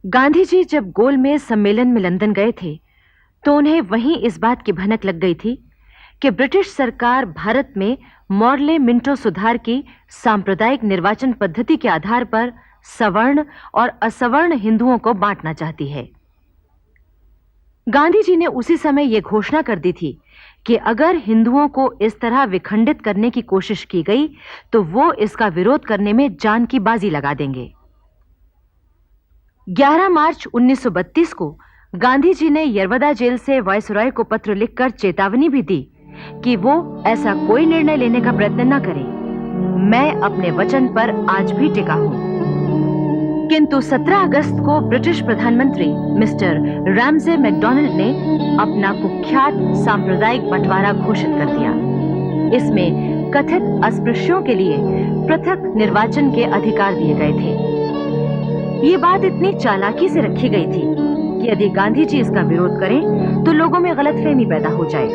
गांधी जी जब गोलमेज सम्मेलन में लंदन गए थे तो उन्हें वहीं इस बात की भनक लग गई थी कि ब्रिटिश सरकार भारत में मॉर्ले मिंटो सुधार की सांप्रदायिक निर्वाचन पद्धति के आधार पर सवर्ण और असवर्ण हिंदुओं को बांटना चाहती है। गांधी जी ने उसी समय यह घोषणा कर दी थी कि अगर हिंदुओं को इस तरह विखंडित करने की कोशिश की गई तो वो इसका विरोध करने में जान की बाजी लगा देंगे। 11 मार्च 1932 को गांधी जी ने यरवदा जेल से वायसराय को पत्र लिखकर चेतावनी भी दी कि वो ऐसा कोई निर्णय लेने का प्रयत्न न करे। मैं अपने वचन पर आज भी टिका हूं। किंतु 17 अगस्त को ब्रिटिश प्रधानमंत्री मिस्टर रैमजे मैकडॉनल्ड ने अपना कुख्यात सांप्रदायिक बंटवारा घोषित कर दिया। इसमें कथित अस्पृश्यों के लिए पृथक निर्वाचन के अधिकार दिए गए थे। ये बात इतनी चालाकी से रखी गई थी कि यदि गांधी जी इसका विरोध करें तो लोगों में गलतफहमी पैदा हो जाए।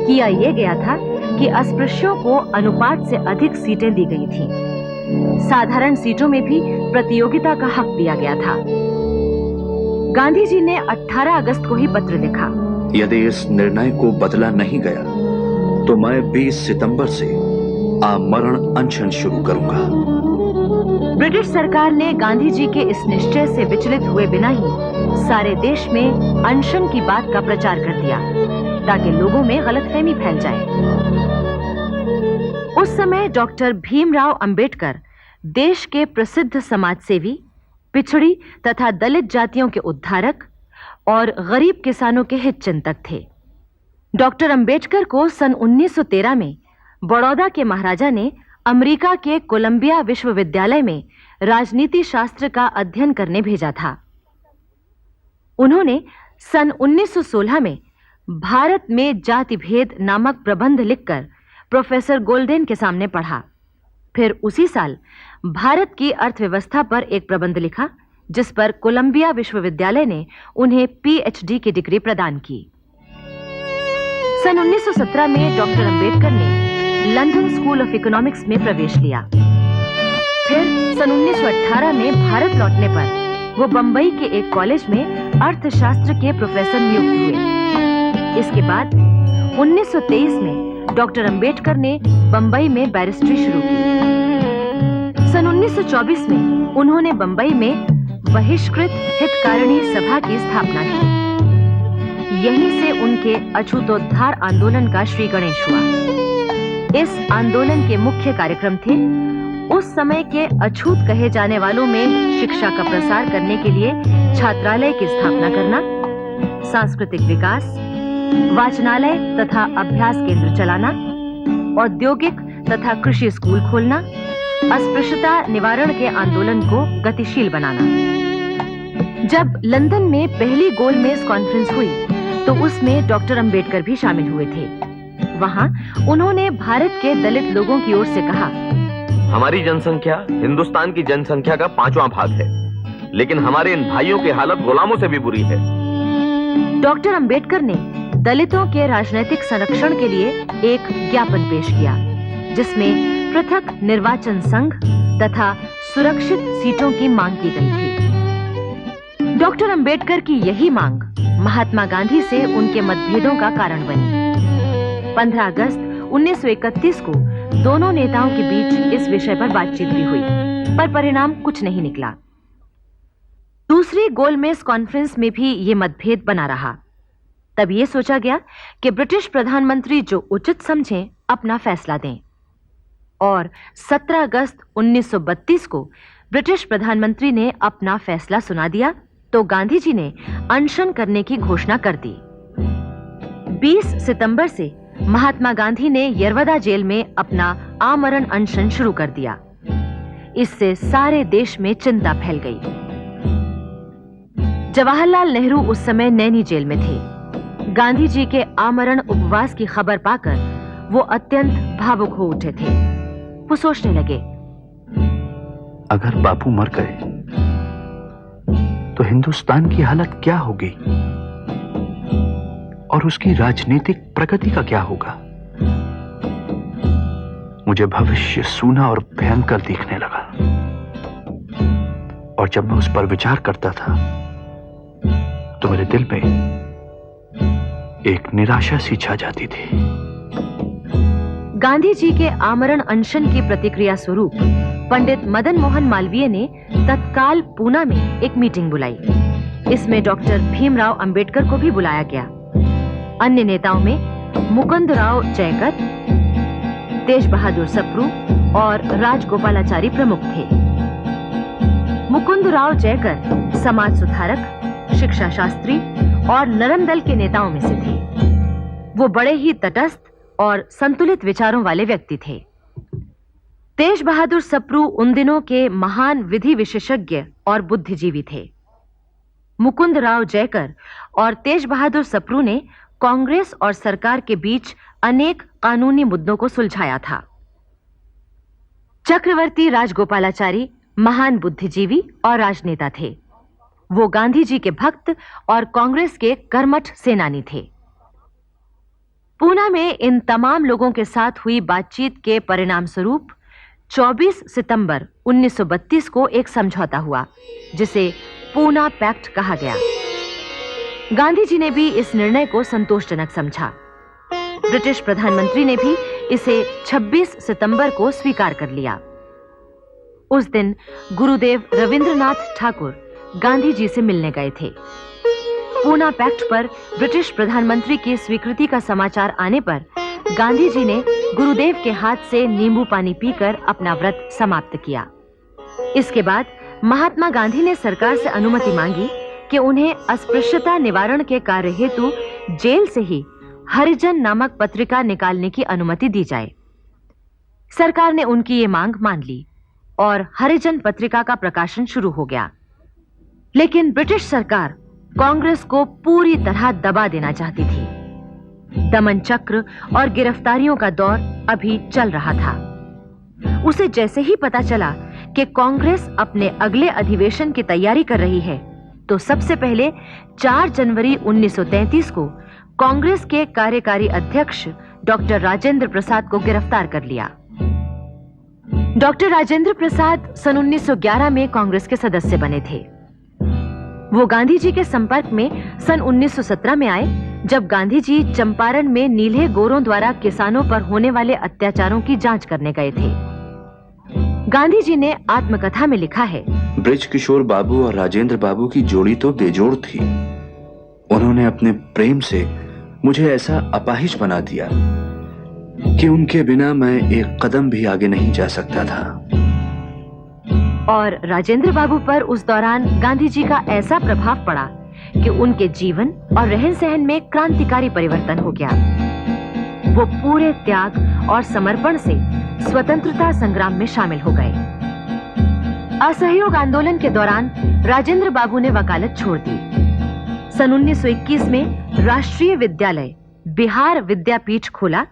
किया यह गया था कि अस्पृश्यों को अनुपात से अधिक सीटें दी गई थीं। साधारण सीटों में भी प्रतियोगिता का हक दिया गया था। गांधी जी ने 18 अगस्त को ही पत्र लिखा, यदि इस निर्णय को बदला नहीं गया तो मैं 20 सितंबर से आमरण अनशन शुरू करूंगा। ब्रिटिश सरकार ने गांधी जी के इस निश्चय से विचलित हुए बिना ही सारे देश में अनशन की बात का प्रचार कर दिया ताकि लोगों में गलतफहमी फैल जाए। उस समय डॉक्टर भीमराव अंबेडकर देश के प्रसिद्ध समाजसेवी, पिछड़ी तथा दलित जातियों के उद्धारक और गरीब किसानों के हित चिंतक थे। डॉक्टर अंबेडकर को सन 1913 में बड़ौदा के महाराजा ने अमेरिका के कोलंबिया विश्वविद्यालय में राजनीति शास्त्र का अध्ययन करने भेजा था। उन्होंने सन 1916 में भारत में जाति भेद नामक प्रबंध लिखकर प्रोफेसर गोल्डेन के सामने पढ़ा। फिर उसी साल भारत की अर्थव्यवस्था पर एक प्रबंध लिखा जिस पर कोलंबिया विश्वविद्यालय ने उन्हें पीएचडी की डिग्री प्रदान की। सन 1917 में डॉक्टर अंबेडकर ने लंदन स्कूल ऑफ इकोनॉमिक्स में प्रवेश लिया। फिर सन 1918 में भारत लौटने पर वो बंबई के एक कॉलेज में अर्थशास्त्र के प्रोफेसर नियुक्त हुए। इसके बाद 1923 में डॉक्टर अंबेडकर ने बंबई में बैरिस्ट्री शुरू की। सन 1924 में उन्होंने बंबई में बहिष्कृत हितकारिणी सभा की स्थापना की। यहीं से उनके अछूतोद्धार आंदोलन का श्री गणेश हुआ। इस आंदोलन के मुख्य कार्यक्रम थे उस समय के अछूत कहे जाने वालों में शिक्षा का प्रसार करने के लिए छात्रालय की स्थापना करना, सांस्कृतिक विकास, वाचनालय तथा अभ्यास केंद्र चलाना, औद्योगिक तथा कृषि स्कूल खोलना, अस्पृश्यता निवारण के आंदोलन को गतिशील बनाना। जब लंदन में पहली गोलमेज कॉन्फ्रेंस हुई तो उसमें डॉक्टर अंबेडकर भी शामिल हुए थे। वहां उन्होंने भारत के दलित लोगों की ओर से कहा, हमारी जनसंख्या हिंदुस्तान की जनसंख्या का 5वां भाग है, लेकिन हमारे इन भाइयों की हालत गुलामों से भी बुरी है। डॉक्टर अंबेडकर ने दलितों के राजनीतिक संरक्षण के लिए एक ज्ञापन पेश किया जिसमें पृथक निर्वाचन संघ तथा सुरक्षित सीटों की मांग की गई थी। डॉक्टर अंबेडकर की यही मांग महात्मा गांधी से उनके मतभेदों का कारण बनी। 15 अगस्त 1931 को दोनों नेताओं के बीच इस विषय पर बातचीत भी हुई, पर परिणाम कुछ नहीं निकला। दूसरी गोलमेज कॉन्फ्रेंस में भी ये मतभेद बना रहा। तब ये सोचा गया कि ब्रिटिश प्रधानमंत्री जो उचित समझें अपना फैसला दें, और 17 अगस्त 1932 को ब्रिटिश प्रधानमंत्री ने अपना फैसला सुना दिया तो गांधी जी ने अनशन करने की घोषणा कर दी। 20 सितंबर से महात्मा गांधी ने यरवदा जेल में अपना आमरण अनशन शुरू कर दिया। इससे सारे देश में चिंता फैल गई। जवाहरलाल नेहरू उस समय नैनी जेल में थे। गांधी जी के आमरण उपवास की खबर पाकर वो अत्यंत भावुक हो उठे थे। वो सोचने लगे, अगर बापू मर गए तो हिंदुस्तान की हालत क्या होगी और उसकी राजनीतिक प्रगति का क्या होगा। मुझे भविष्य सूना और भयंकर दिखने लगा और और जब मैं उस पर विचार करता था तो मेरे दिल में एक निराशा सी छा जाती थी। गांधी जी के आमरण अनशन की प्रतिक्रिया स्वरूप पंडित मदन मोहन मालवीय ने तत्काल पूना में एक मीटिंग बुलाई। इसमें डॉक्टर भीमराव अंबेडकर को भी बुलाया गया। अन्य नेताओं में मुकुंदराव जयकर, तेज बहादुर सप्रू और राजगोपालाचारी प्रमुख थे। मुकुंदराव जयकर समाज सुधारक, शिक्षा शास्त्री और नरम दल के नेताओं में से थे। वो बड़े ही तटस्थ और संतुलित विचारों वाले व्यक्ति थे। तेज बहादुर सप्रू उन दिनों के महान विधि विशेषज्ञ और बुद्धिजीवी थे। मुकुंदराव जयकर और तेज बहादुर सप्रू ने कांग्रेस और सरकार के बीच अनेक कानूनी मुद्दों को सुलझाया था। चक्रवर्ती राजगोपालाचारी महान बुद्धिजीवी और राजनेता थे। वो गांधी जी के भक्त और कांग्रेस के कर्मठ सेनानी थे। पूना में इन तमाम लोगों के साथ हुई बातचीत के परिणाम स्वरूप 24 सितंबर 1932 को एक समझौता हुआ, जिसे पूना पैक्ट कहा गया। गांधी जी ने भी इस निर्णय को संतोषजनक समझा। ब्रिटिश प्रधानमंत्री ने भी इसे 26 सितंबर को स्वीकार कर लिया। उस दिन गुरुदेव रविंद्रनाथ ठाकुर गांधी जी से मिलने गए थे। पूना पैक्ट पर ब्रिटिश प्रधानमंत्री की स्वीकृति का समाचार आने पर गांधी जी ने गुरुदेव के हाथ से नींबू पानी पीकर अपना व्रत समाप्त किया। इसके बाद महात्मा गांधी ने सरकार से अनुमति मांगी कि उन्हें अस्पृश्यता निवारण के कार्य हेतु जेल से ही हरिजन नामक पत्रिका निकालने की अनुमति दी जाए। सरकार ने उनकी ये मांग मान ली और हरिजन पत्रिका का प्रकाशन शुरू हो गया। लेकिन ब्रिटिश सरकार कांग्रेस को पूरी तरह दबा देना चाहती थी। दमन चक्र और गिरफ्तारियों का दौर अभी चल रहा था। उसे जैसे ही पता चला कि कांग्रेस अपने अगले अधिवेशन की तैयारी कर रही है, तो सबसे पहले 4 जनवरी 1933 को कांग्रेस के कार्यकारी अध्यक्ष डॉक्टर राजेंद्र प्रसाद को गिरफ्तार कर लिया। डॉक्टर राजेंद्र प्रसाद सन 1911 में कांग्रेस के सदस्य बने थे। वो गांधी जी के संपर्क में सन 1917 में आए, जब गांधी जी चंपारण में नीले गोरों द्वारा किसानों पर होने वाले अत्याचारों की जांच करने गए थे। गांधी जी ने आत्मकथा में लिखा है, ब्रिज किशोर बाबू और राजेंद्र बाबू की जोड़ी तो बेजोड़ थी। उन्होंने अपने प्रेम से मुझे ऐसा अपाहिज बना दिया कि उनके बिना मैं एक कदम भी आगे नहीं जा सकता था। और राजेंद्र बाबू पर उस दौरान गांधी जी का ऐसा प्रभाव पड़ा कि उनके जीवन और रहन सहन में क्रांतिकारी परिवर्तन हो गया। वो पूरे त्याग और समर्पण से स्वतंत्रता संग्राम में शामिल हो गए। असहयोग आंदोलन के दौरान राजेंद्र बाबू ने वकालत छोड़ दी। सन 1921 में राष्ट्रीय विद्यालय बिहार विद्यापीठ खोला,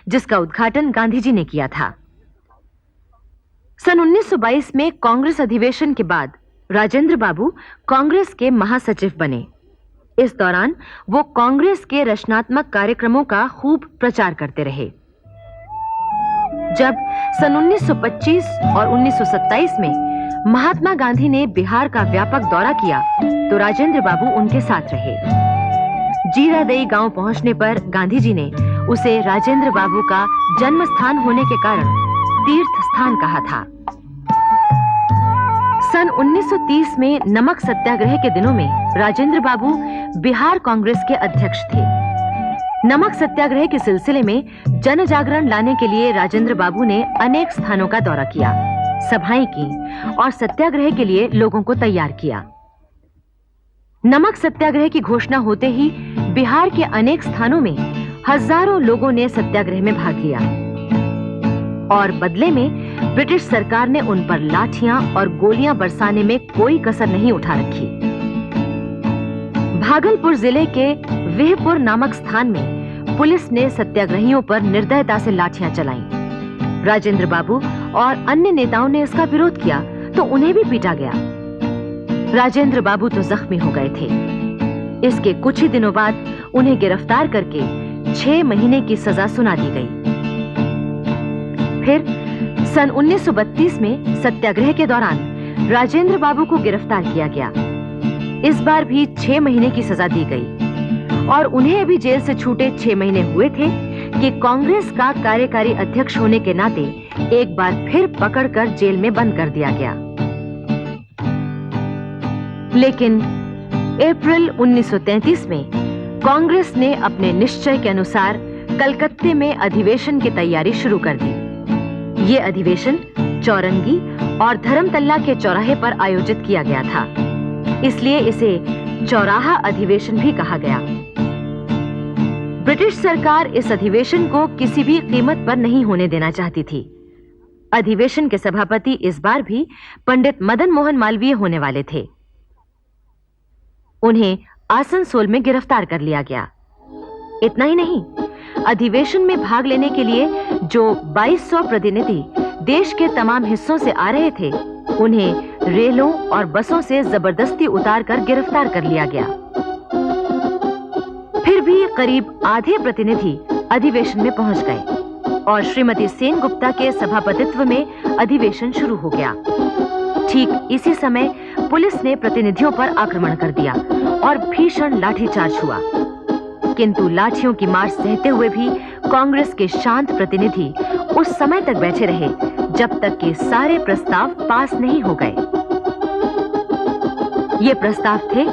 जिसका उद्घाटन गांधी जी ने किया था। सन 1922 में कांग्रेस अधिवेशन के बाद राजेंद्र बाबू कांग्रेस के महासचिव बने। इस दौरान वो कांग्रेस के रचनात्मक कार्यक्रमों का खूब प्रचार करते रहे। जब सन 1925 और 1927 में महात्मा गांधी ने बिहार का व्यापक दौरा किया, तो राजेंद्र बाबू उनके साथ रहे। जीरादेई गांव पहुंचने पर गांधी जी ने उसे राजेंद्र बाबू का जन्म स्थान होने के कारण तीर्थ स्थान कहा था। सन 1930 में नमक सत्याग्रह के दिनों में राजेंद्र बाबू बिहार कांग्रेस के अध्यक्ष थे। नमक सत्याग्रह के सिलसिले में जन जागरण लाने के लिए राजेंद्र बाबू ने अनेक स्थानों का दौरा किया, सभाएं की और सत्याग्रह के लिए लोगों को तैयार किया। नमक सत्याग्रह की घोषणा होते ही बिहार के अनेक स्थानों में हजारों लोगों ने सत्याग्रह में भाग लिया और बदले में ब्रिटिश सरकार ने उन पर लाठियां और गोलियां बरसाने में कोई कसर नहीं उठा रखी। भागलपुर जिले के विहपुर नामक स्थान में पुलिस ने सत्याग्रहियों पर निर्दयता से लाठियां चलाईं। राजेंद्र बाबू और अन्य नेताओं ने इसका विरोध किया तो उन्हें भी पीटा गया। राजेंद्र बाबू तो जख्मी हो गए थे। इसके कुछ ही दिनों बाद उन्हें गिरफ्तार करके 6 महीने की सजा सुना दी गई। फिर सन 1932 में सत्याग्रह के दौरान राजेंद्र बाबू को गिरफ्तार किया गया। इस बार भी 6 महीने की सजा दी गई और उन्हें अभी जेल से छूटे 6 महीने हुए थे कि कांग्रेस का कार्यकारी अध्यक्ष होने के नाते एक बार फिर पकड़कर जेल में बंद कर दिया गया। लेकिन अप्रैल 1933 में कांग्रेस ने अपने निश्चय के अनुसार कलकत्ते में अधिवेशन की तैयारी शुरू कर दी। ये अधिवेशन चौरंगी और धर्मतल्ला के चौराहे पर आयोजित किया गया था, इसलिए इसे चौराहा अधिवेशन भी कहा गया। ब्रिटिश सरकार इस अधिवेशन को किसी भी कीमत पर नहीं होने देना चाहती थी। अधिवेशन के सभापति इस बार भी पंडित मदन मोहन मालवीय होने वाले थे। उन्हें आसनसोल में गिरफ्तार कर लिया गया। इतना ही नहीं, अधिवेशन में भाग लेने के लिए जो 2200 प्रतिनिधि देश के तमाम हिस्सों से आ रहे थे, उन्हें रेलों और बसों से जबरदस्ती उतारकर गिरफ्तार कर लिया गया। फिर भी करीब आधे प्रतिनिधि अधिवेशन में पहुंच गए और श्रीमती सेनगुप्ता के सभापतित्व में अधिवेशन शुरू हो गया। ठीक इसी समय पुलिस ने प्रतिनिधियों पर आक्रमण कर दिया और भीषण लाठीचार्ज हुआ, किंतु लाठियों की मार सहते हुए भी कांग्रेस के शांत प्रतिनिधि उस समय तक बैठे रहे जब तक कि सारे प्रस्ताव पास नहीं हो गए। ये प्रस्ताव थे: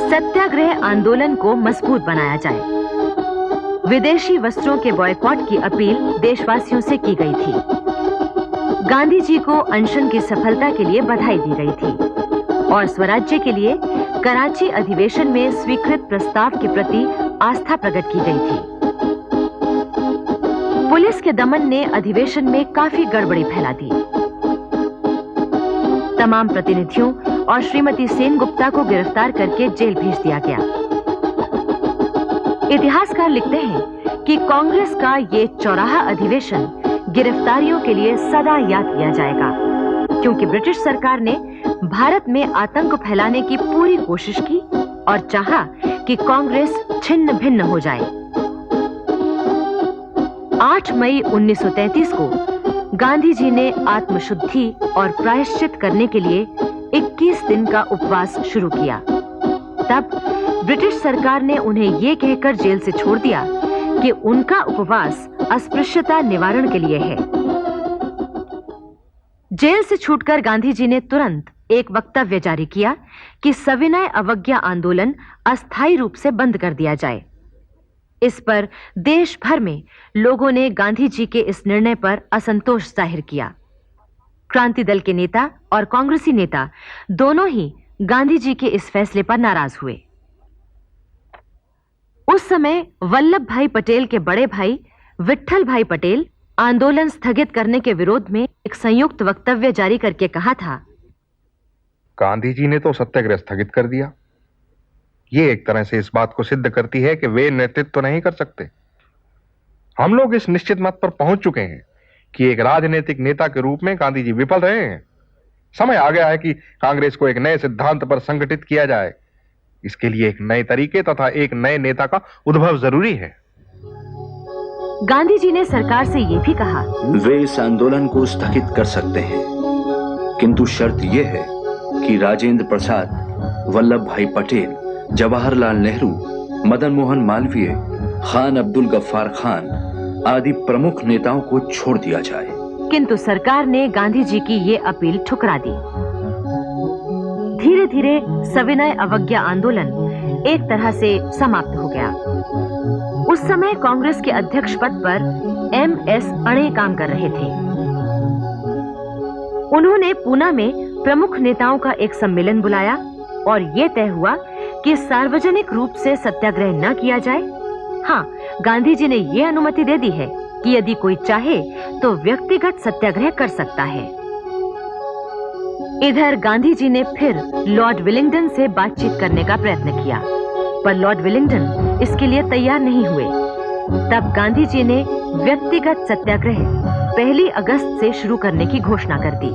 सत्याग्रह आंदोलन को मजबूत बनाया जाए, विदेशी वस्त्रों के बॉयकॉट की अपील देशवासियों से की गई थी, गांधी जी को अनशन की सफलता के लिए बधाई दी गई थी और स्वराज्य के लिए कराची अधिवेशन में स्वीकृत प्रस्ताव के प्रति आस्था प्रकट की गई थी। पुलिस के दमन ने अधिवेशन में काफी गड़बड़ी फैला दी। तमाम प्रतिनिधियों और श्रीमती सेनगुप्ता को गिरफ्तार करके जेल भेज दिया गया। इतिहासकार लिखते हैं कि कांग्रेस का ये चौराहा अधिवेशन गिरफ्तारियों के लिए सदा याद किया जाएगा, क्योंकि ब्रिटिश सरकार ने भारत में आतंक फैलाने की पूरी कोशिश की और चाहा कि कांग्रेस छिन्न भिन्न हो जाए। 8 मई 1933 को गांधी जी ने आत्मशुद्धि और प्रायश्चित करने के लिए 21 दिन का उपवास शुरू किया। तब ब्रिटिश सरकार ने उन्हें यह कहकर जेल से छोड़ दिया कि उनका उपवास अस्पृश्यता निवारण के लिए है। जेल से छूटकर गांधी जी ने तुरंत एक वक्तव्य जारी किया कि सविनय अवज्ञा आंदोलन अस्थायी रूप से बंद कर दिया जाए। इस पर देश भर में लोगों ने गांधी जी के इस निर्णय पर असंतोष जाहिर किया। क्रांति दल के नेता और कांग्रेसी नेता दोनों ही गांधी जी के इस फैसले पर नाराज हुए। उस समय वल्लभ भाई पटेल के बड़े भाई विट्ठल भाई पटेल आंदोलन स्थगित करने के विरोध में एक संयुक्त वक्तव्य जारी करके कहा था: गांधी जी ने तो सत्याग्रह स्थगित कर दिया। ये एक तरह से इस बात को सिद्ध करती है कि वे नेतृत्व तो नहीं कर सकते। हम लोग इस निश्चित मत पर पहुंच चुके हैं कि एक राजनीतिक नेता के रूप में गांधी जी विफल रहे हैं। समय आ गया है कि कांग्रेस को एक नए सिद्धांत पर संगठित किया जाए। इसके लिए एक नए तरीके तथा एक नए नेता का उद्भव जरूरी है। गांधी जी ने सरकार से यह भी कहा, वे इस आंदोलन को स्थगित कर सकते हैं, किंतु शर्त यह है कि राजेंद्र प्रसाद, वल्लभ भाई पटेल, जवाहरलाल नेहरू, मदन मोहन मालवीय, खान अब्दुल गफ्फार खान आदि प्रमुख नेताओं को छोड़ दिया जाए। किंतु सरकार ने गांधी जी की ये अपील ठुकरा दी। धीरे धीरे सविनय अवज्ञा आंदोलन एक तरह से समाप्त हो गया। उस समय कांग्रेस के अध्यक्ष पद पर MS अणे काम कर रहे थे। उन्होंने पूना में प्रमुख नेताओं का एक सम्मेलन बुलाया और यह तय हुआ कि सार्वजनिक रूप से सत्याग्रह न किया जाए। हाँ, गांधी जी ने यह अनुमति दे दी है कि यदि कोई चाहे तो व्यक्तिगत सत्याग्रह कर सकता है। इधर गांधी जी ने फिर लॉर्ड विलिंगडन से बातचीत करने का प्रयत्न किया, पर लॉर्ड विलिंगडन इसके लिए तैयार नहीं हुए। तब गांधी जी ने व्यक्तिगत सत्याग्रह 1 अगस्त से शुरू करने की घोषणा कर दी।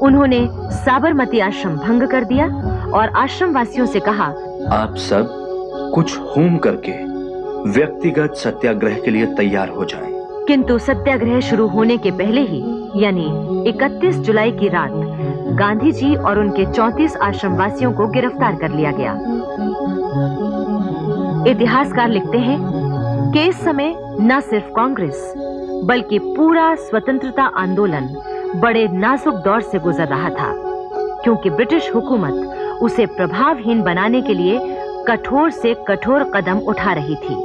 उन्होंने साबरमती आश्रम भंग कर दिया और आश्रम वासियों से कहा, आप सब कुछ होम करके व्यक्तिगत सत्याग्रह के लिए तैयार हो जाएं। किंतु सत्याग्रह शुरू होने के पहले ही यानी 31 जुलाई की रात गांधी जी और उनके 34 आश्रमवासियों को गिरफ्तार कर लिया गया। इतिहासकार लिखते हैं कि इस समय न सिर्फ कांग्रेस बल्कि पूरा स्वतंत्रता आंदोलन बड़े नाजुक दौर से गुजर रहा था, क्योंकि ब्रिटिश हुकूमत उसे प्रभावहीन बनाने के लिए कठोर से कठोर कदम उठा रही थी।